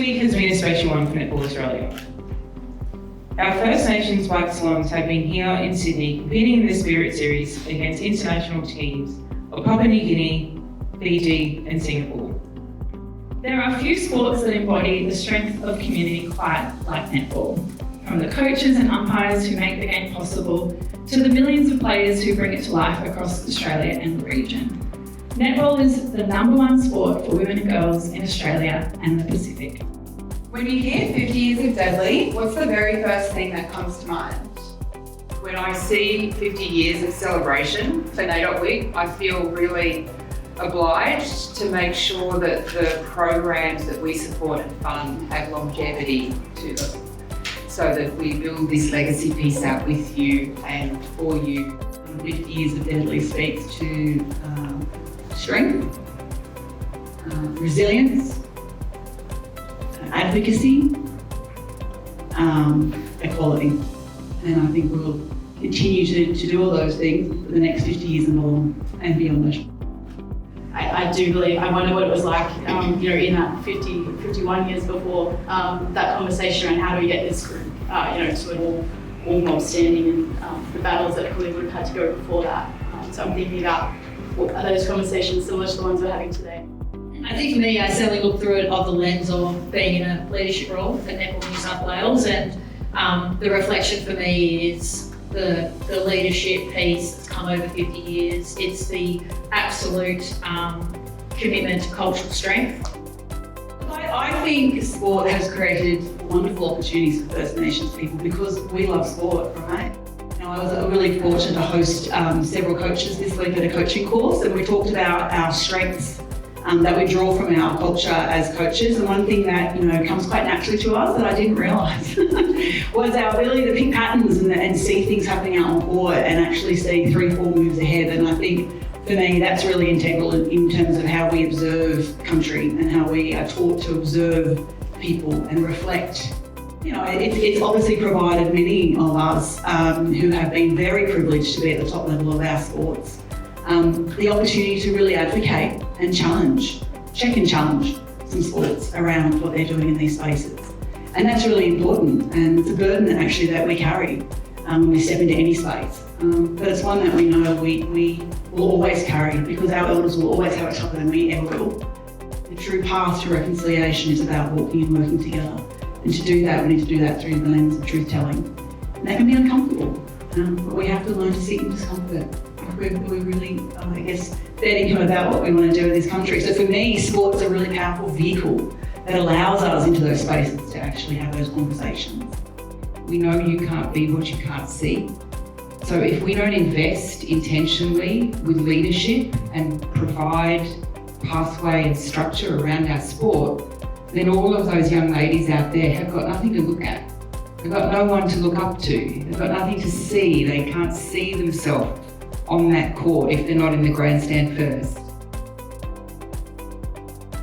week has been a special one for Netball Australia. Our First Nations Black Swans have been here in Sydney competing in the Spirit Series against international teams of Papua New Guinea, Fiji and Singapore. There are a few sports that embody the strength of community quite like netball. From the coaches and umpires who make the game possible, to the millions of players who bring it to life across Australia and the region. Netball is the #1 sport for women and girls in Australia and the Pacific. When you hear 50 years of Deadly, what's the very first thing that comes to mind? When I see 50 years of celebration for NAIDOC Week, I feel really obliged to make sure that the programs that we support and fund have longevity to them, so that we build this legacy piece out with you and for you. 50 years of Deadly speaks to strength, resilience, advocacy, equality. And I think we'll continue to do all those things for the next 50 years and beyond. I do believe, I wonder what it was like, in that 51 years before, that conversation around how do we get this group, to an all mob standing and the battles that we would have had to go before that. So I'm thinking about, are those conversations similar to the ones we're having today? I think for me, I certainly look through it of the lens of being in a leadership role for Netball New South Wales, and the reflection for me is the leadership piece that's come over 50 years. It's the absolute commitment to cultural strength. I think sport has created wonderful opportunities for First Nations people because we love sport, right? I was really fortunate to host several coaches this week at a coaching course, and we talked about our strengths that we draw from our culture as coaches. And one thing that comes quite naturally to us that I didn't realise was our ability to pick patterns and see things happening out on court and actually see 3-4 moves ahead. And I think for me that's really integral in terms of how we observe country and how we are taught to observe people and reflect. It's obviously provided many of us who have been very privileged to be at the top level of our sports the opportunity to really advocate and check and challenge some sports around what they're doing in these spaces. And that's really important, and it's a burden that we carry when we step into any space. But it's one that we know we will always carry because our elders will always have it tougher than we ever will. The true path to reconciliation is about walking and working together. And to do that, we need to do that through the lens of truth-telling. And that can be uncomfortable, but we have to learn to sit in discomfort. We're really, thinking about what we want to do in this country. So for me, sport's a really powerful vehicle that allows us into those spaces to actually have those conversations. We know you can't be what you can't see. So if we don't invest intentionally with leadership and provide pathway and structure around our sport, then all of those young ladies out there have got nothing to look at. They've got no one to look up to. They've got nothing to see. They can't see themselves on that court if they're not in the grandstand first.